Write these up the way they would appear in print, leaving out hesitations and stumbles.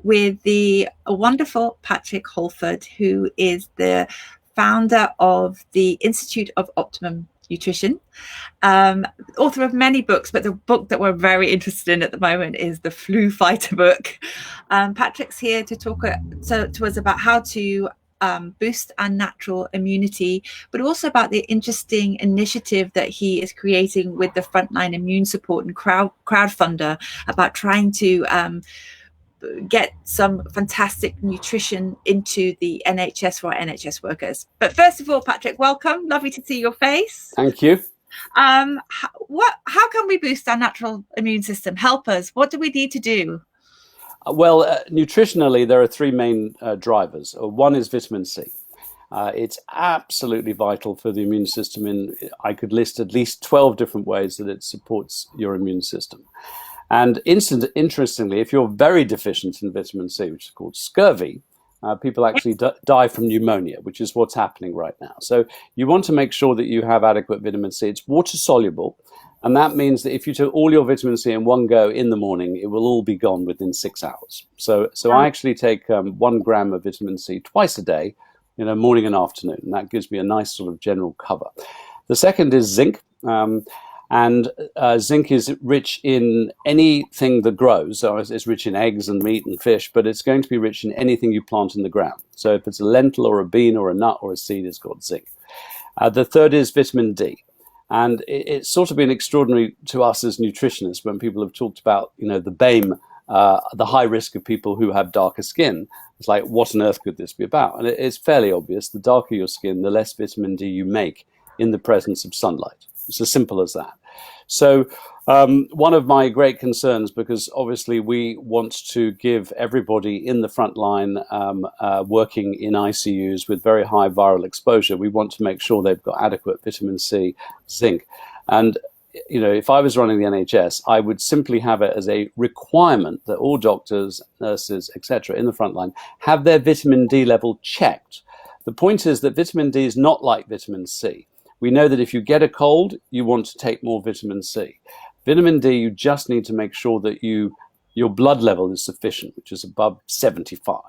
with the wonderful Patrick Holford, who is the founder of the Institute of Optimum Nutrition, author of many books, but the book that we're very interested in at the moment is the Flu Fighter book. Patrick's here to talk to us about how to boost our natural immunity, but also about the interesting initiative that he is creating with the Frontline Immune Support and crowdfunder about trying to get some fantastic nutrition into the NHS for our NHS workers. But first of all, Patrick, welcome. Lovely to see your face. Thank you. How can we boost our natural immune system? Help us. What do we need to do? Well, nutritionally, there are three main drivers. One is vitamin C. It's absolutely vital for the immune system. I could list at least 12 different ways that it supports your immune system. And interestingly, if you're very deficient in vitamin C, which is called scurvy, people actually die from pneumonia, which is what's happening right now. So you want to make sure that you have adequate vitamin C. It's water soluble. And that means that if you took all your vitamin C in one go in the morning, it will all be gone within 6 hours. So I actually take 1 gram of vitamin C twice a day, morning and afternoon. And that gives me a nice sort of general cover. The second is zinc. And zinc is rich in anything that grows. So it's rich in eggs and meat and fish, but it's going to be rich in anything you plant in the ground. So if it's a lentil or a bean or a nut or a seed, it's got zinc. The third is vitamin D. And it's sort of been extraordinary to us as nutritionists when people have talked about, the BAME, the high risk of people who have darker skin. It's like, what on earth could this be about? And it's fairly obvious. The darker your skin, the less vitamin D you make in the presence of sunlight. It's as simple as that. So one of my great concerns, because obviously we want to give everybody in the front line working in ICUs with very high viral exposure, we want to make sure they've got adequate vitamin C, zinc. And, if I was running the NHS, I would simply have it as a requirement that all doctors, nurses, etc. in the front line have their vitamin D level checked. The point is that vitamin D is not like vitamin C. We know that if you get a cold, you want to take more vitamin C. Vitamin D, you just need to make sure that your blood level is sufficient, which is above 75.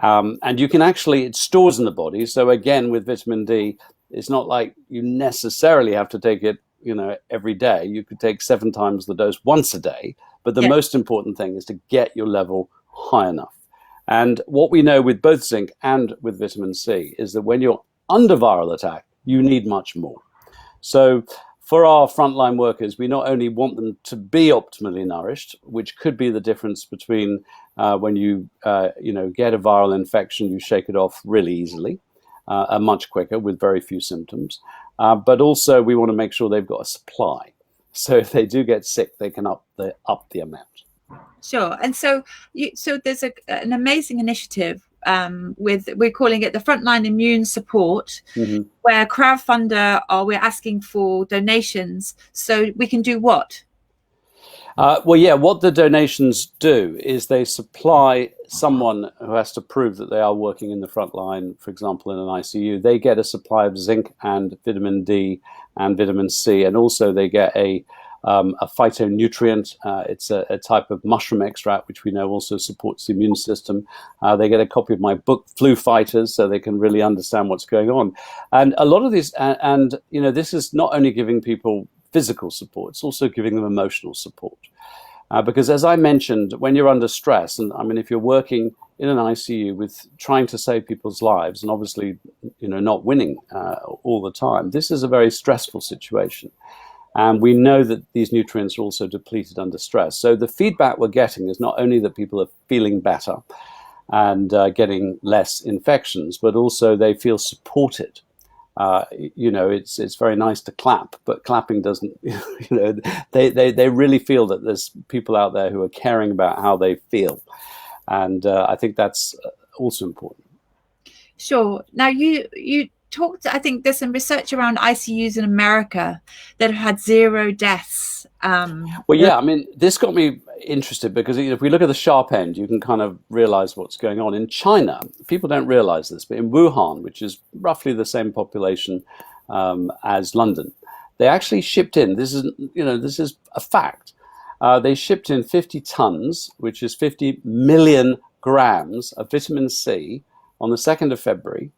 And you can actually, it stores in the body. So again, with vitamin D, it's not like you necessarily have to take it, every day. You could take 7 times the dose once a day. But the most important thing is to get your level high enough. And what we know with both zinc and with vitamin C is that when you're under viral attack, you need much more. So for our frontline workers, we not only want them to be optimally nourished, which could be the difference between when you get a viral infection, you shake it off really easily, much quicker with very few symptoms. But also we want to make sure they've got a supply. So if they do get sick, they can up the amount. Sure. And so there's an amazing initiative we're calling it the Frontline Immune Support, where crowdfunder we're asking for donations so we can do what? What the donations do is they supply someone who has to prove that they are working in the front line, for example, in an ICU. They get a supply of zinc and vitamin D and vitamin C, and also they get a phytonutrient. It's a type of mushroom extract, which we know also supports the immune system. They get a copy of my book, Flu Fighters, so they can really understand what's going on. And a lot of these, this is not only giving people physical support, it's also giving them emotional support. Because as I mentioned, when you're under stress, and I mean, if you're working in an ICU with trying to save people's lives, and obviously, not winning all the time, this is a very stressful situation. And we know that these nutrients are also depleted under stress. So the feedback we're getting is not only that people are feeling better and getting less infections, but also they feel supported. It's very nice to clap, but clapping doesn't, they really feel that there's people out there who are caring about how they feel. And I think that's also important. Sure. Now you talked, I think there's some research around ICUs in America that have had 0 deaths. This got me interested because if we look at the sharp end, you can kind of realize what's going on. In China, people don't realize this, but in Wuhan, which is roughly the same population as London, they actually shipped in, this is a fact, they shipped in 50 tons, which is 50 million grams of vitamin C on the 2nd of February.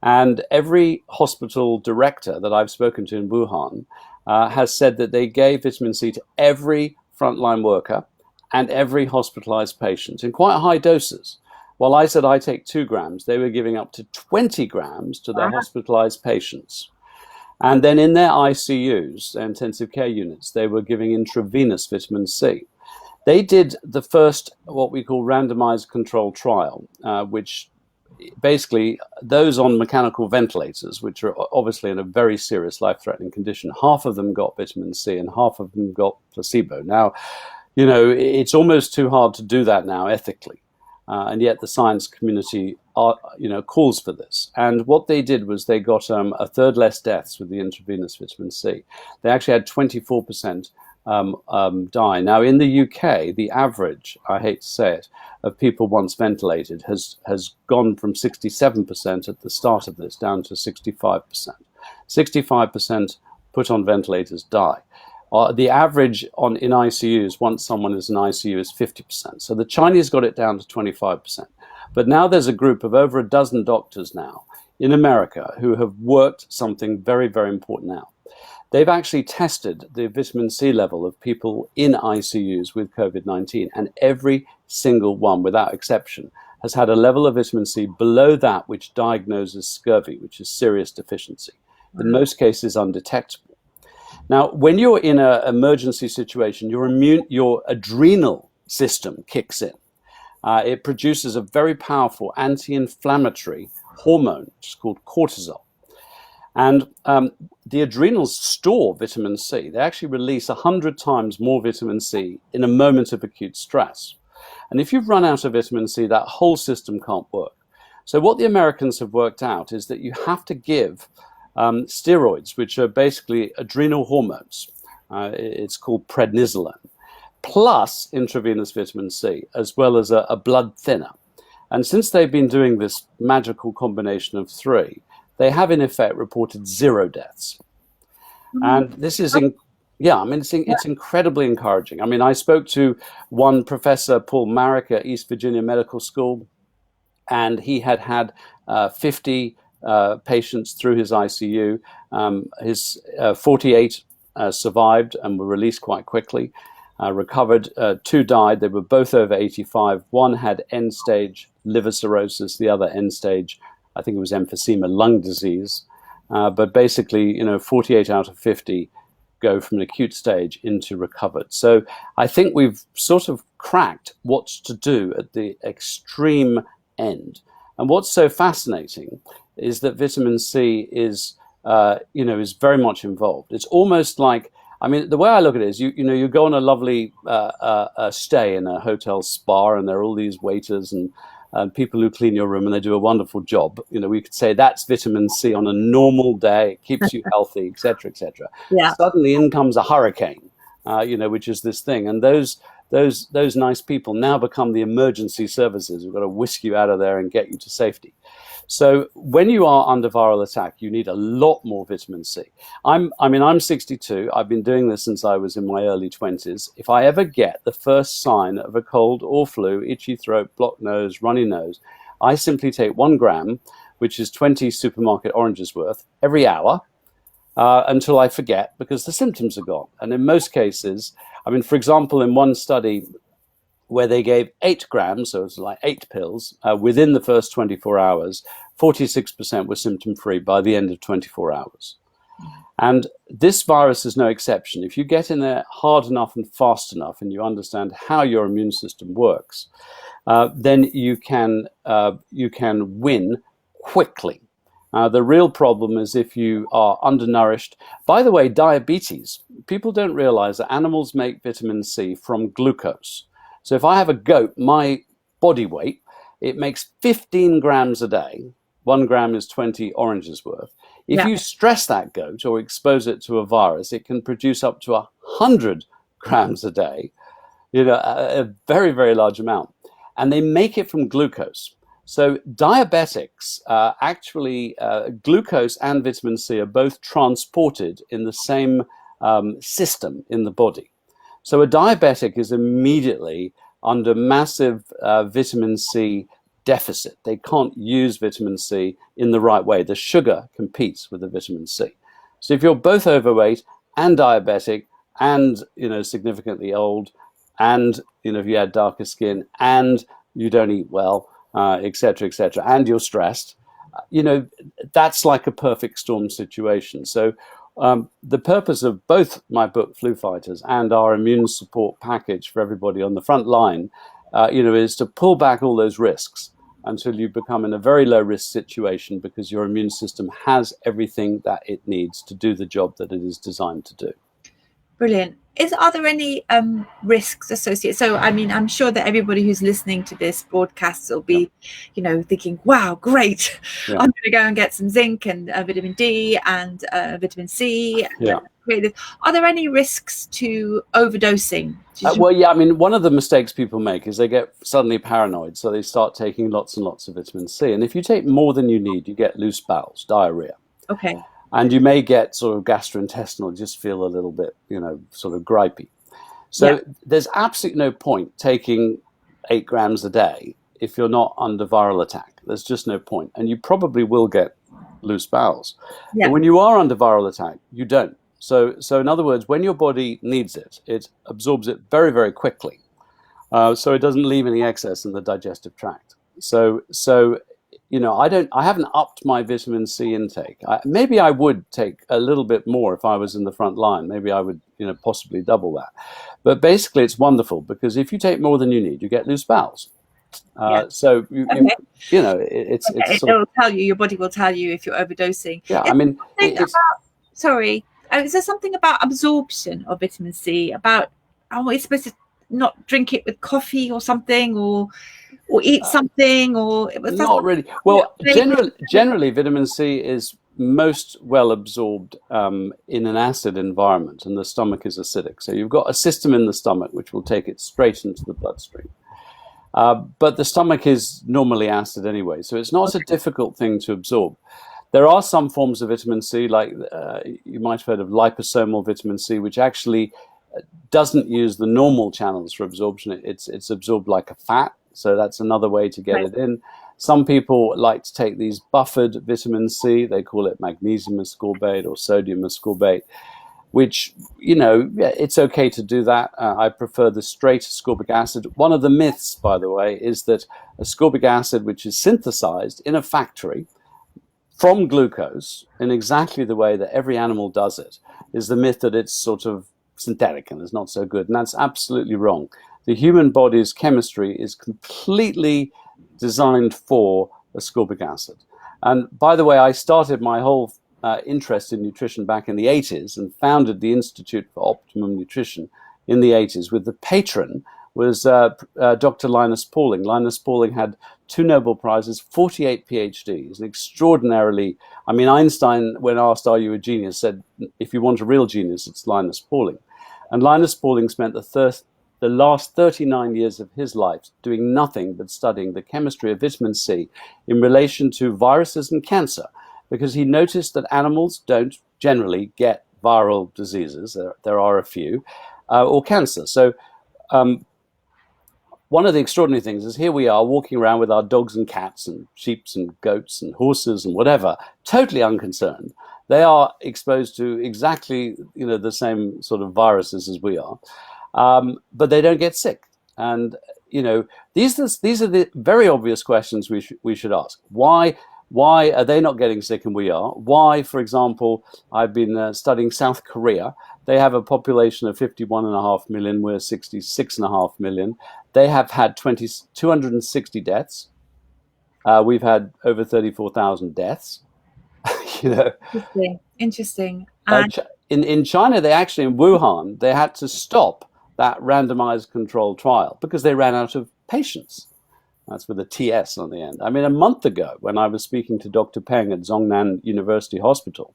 And every hospital director that I've spoken to in Wuhan has said that they gave vitamin C to every frontline worker and every hospitalized patient in quite high doses. While I said I take 2 grams, they were giving up to 20 grams to their hospitalized patients. And then in their ICUs, their intensive care units, they were giving intravenous vitamin C. They did the first, what we call randomized controlled trial, which basically those on mechanical ventilators, which are obviously in a very serious life-threatening condition, half of them got vitamin C and half of them got placebo. Now, you know, it's almost too hard to do that now ethically. And yet the science community calls for this. And what they did was they got a third less deaths with the intravenous vitamin C. They actually had 24% die. Now, in the UK, the average, I hate to say it, of people once ventilated has gone from 67% at the start of this down to 65%. 65% put on ventilators die. The average in ICUs, once someone is in ICU, is 50%. So the Chinese got it down to 25%. But now there's a group of over a dozen doctors now in America who have worked something very, very important out. They've actually tested the vitamin C level of people in ICUs with COVID-19, and every single one, without exception, has had a level of vitamin C below that which diagnoses scurvy, which is serious deficiency. In most cases, undetectable. Now, when you're in an emergency situation, your adrenal system kicks in. It produces a very powerful anti-inflammatory hormone, which is called cortisol. And the adrenals store vitamin C. They actually release 100 times more vitamin C in a moment of acute stress. And if you've run out of vitamin C, that whole system can't work. So what the Americans have worked out is that you have to give steroids, which are basically adrenal hormones. It's called prednisolone, plus intravenous vitamin C, as well as a blood thinner. And since they've been doing this magical combination of 3, they have in effect reported 0 deaths. And this is, it's incredibly encouraging. I mean, I spoke to one professor, Paul Marek at East Virginia Medical School, and he had 50 patients through his ICU. His 48 survived and were released quite quickly, recovered. 2 died. They were both over 85. One had end-stage liver cirrhosis, the other end-stage, I think it was emphysema, lung disease. But basically, 48 out of 50 go from an acute stage into recovered. So I think we've sort of cracked what's to do at the extreme end. And what's so fascinating is that vitamin C is very much involved. It's almost like, I mean, the way I look at it is, you go on a lovely stay in a hotel spa, and there are all these waiters and people who clean your room, and they do a wonderful job. We could say that's vitamin C on a normal day. It keeps you healthy, et cetera, et cetera. Yeah. Suddenly in comes a hurricane, which is this thing. And those nice people now become the emergency services who've got to whisk you out of there and get you to safety. So when you are under viral attack, you need a lot more vitamin C. I'm 62. I've been doing this since I was in my early 20s. If I ever get the first sign of a cold or flu, itchy throat, blocked nose, runny nose, I simply take 1 gram, which is 20 supermarket oranges worth, every hour until I forget, because the symptoms are gone. And in most cases, for example, in one study where they gave 8 grams, so it was like 8 pills, within the first 24 hours, 46% were symptom-free by the end of 24 hours. And this virus is no exception. If you get in there hard enough and fast enough, and you understand how your immune system works, then you can win quickly. The real problem is if you are undernourished. By the way, diabetes. People don't realize that animals make vitamin C from glucose. So if I have a goat, my body weight, it makes 15 grams a day. 1 gram is 20 oranges worth. If you stress that goat or expose it to a virus, it can produce up to 100 grams a day, a very, very large amount. And they make it from glucose. So diabetics, glucose and vitamin C are both transported in the same system in the body. So a diabetic is immediately under massive vitamin C deficit. They can't use vitamin C in the right way. The sugar competes with the vitamin C. So if you're both overweight and diabetic and, significantly old, and, if you had darker skin and you don't eat well, et cetera, and you're stressed, that's like a perfect storm situation. So the purpose of both my book, Flu Fighters, and our immune support package for everybody on the front line, is to pull back all those risks until you become in a very low risk situation, because your immune system has everything that it needs to do the job that it is designed to do. Brilliant. Are there any risks associated? So, I mean, I'm sure that everybody who's listening to this broadcast will be, thinking, wow, great. Yeah. I'm going to go and get some zinc and vitamin D and vitamin C. Yeah. Are there any risks to overdosing? One of the mistakes people make is they get suddenly paranoid. So they start taking lots and lots of vitamin C. And if you take more than you need, you get loose bowels, diarrhea. Okay. And you may get sort of gastrointestinal, just feel a little bit, sort of gripey. So there's absolutely no point taking 8 grams a day if you're not under viral attack. There's just no point. And you probably will get loose bowels. Yeah. But when you are under viral attack, you don't. So in other words, when your body needs it, it absorbs it very, very quickly. So it doesn't leave any excess in the digestive tract. So I haven't upped my vitamin C intake. Maybe I would take a little bit more if I was in the front line. Maybe I would, possibly double that. But basically, it's wonderful, because if you take more than you need, you get loose bowels. So it'll tell you. Your body will tell you if you're overdosing. Yeah, is there something about absorption of vitamin C? It's supposed to not drink it with coffee or something, or eat something, or not really. Well, generally, vitamin C is most well absorbed in an acid environment, and the stomach is acidic. So you've got a system in the stomach which will take it straight into the bloodstream. But the stomach is normally acid anyway, so it's not a difficult thing to absorb. There are some forms of vitamin C, like you might have heard of liposomal vitamin C, which actually doesn't use the normal channels for absorption. It's absorbed like a fat. So that's another way to get it in. Some people like to take these buffered vitamin C. They call it magnesium ascorbate or sodium ascorbate, which, it's okay to do that. I prefer the straight ascorbic acid. One of the myths, by the way, is that ascorbic acid, which is synthesized in a factory from glucose in exactly the way that every animal does it, is the myth that it's sort of synthetic and is not so good. And that's absolutely wrong. The human body's chemistry is completely designed for ascorbic acid. And by the way, I started my whole interest in nutrition back in the 80s and founded the Institute of Optimum Nutrition in the 80s, with the patron was Dr. Linus Pauling. Linus Pauling had 2 Nobel Prizes, 48 PhDs, and extraordinarily, Einstein, when asked, "Are you a genius?" said, "If you want a real genius, it's Linus Pauling." And Linus Pauling spent the last 39 years of his life doing nothing but studying the chemistry of vitamin C in relation to viruses and cancer, because he noticed that animals don't generally get viral diseases. There are a few, or cancer. So one of the extraordinary things is, here we are walking around with our dogs and cats and sheep and goats and horses and whatever, totally unconcerned. They are exposed to exactly the same sort of viruses as we are. But they don't get sick. And, these are the very obvious questions we should ask. Why are they not getting sick and we are? Why, for example, I've been studying South Korea. They have a population of 51.5 million. We're 66.5 million. They have had 260 deaths. We've had over 34,000 deaths. Interesting. In China, they actually, in Wuhan, they had to stop that randomized controlled trial because they ran out of patients. That's with a TS on the end. A month ago, when I was speaking to Dr. Peng at Zhongnan University Hospital,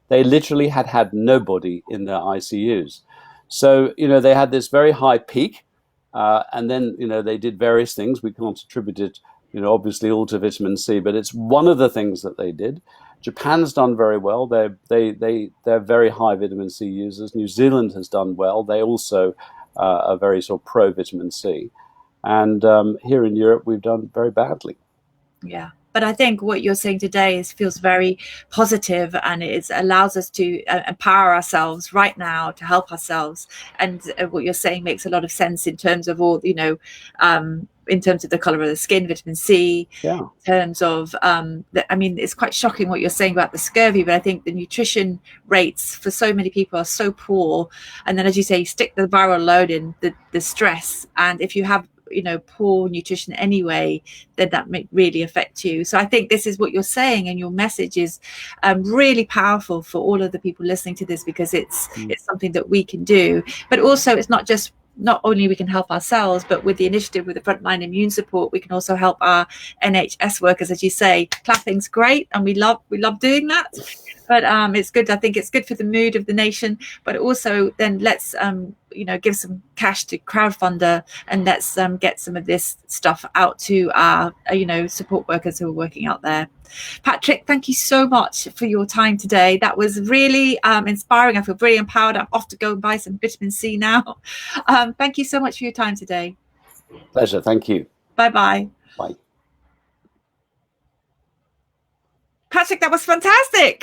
they literally had nobody in their ICUs. So, they had this very high peak, and then, they did various things. We can't attribute it, obviously all to vitamin C, but it's one of the things that they did. Japan's done very well. They're very high vitamin C users. New Zealand has done well. They also are very sort of pro vitamin C. And here in Europe, we've done very badly. Yeah. But I think what you're saying today feels very positive, and it allows us to empower ourselves right now to help ourselves. And what you're saying makes a lot of sense in terms of all, in terms of the color of the skin, vitamin C, yeah. in terms of, I mean, it's quite shocking what you're saying about the scurvy, but I think the nutrition rates for so many people are so poor. And then, as you say, you stick the viral load in, the stress. And if you have, poor nutrition anyway, then that may really affect you. So I think this is what you're saying, and your message is really powerful for all of the people listening to this, because it's something that we can do. But also, it's not only we can help ourselves, but with the initiative with the Frontline Immune Support, we can also help our NHS workers. As you say, clapping's great, and we love doing that. But it's good. I think it's good for the mood of the nation. But also, then let's give some cash to crowdfunder, and let's get some of this stuff out to our support workers who are working out there. Patrick, thank you so much for your time today. That was really inspiring. I feel really empowered. I'm off to go and buy some vitamin C now. Thank you so much for your time today. Pleasure. Thank you. Bye-bye. Bye. Patrick, that was fantastic.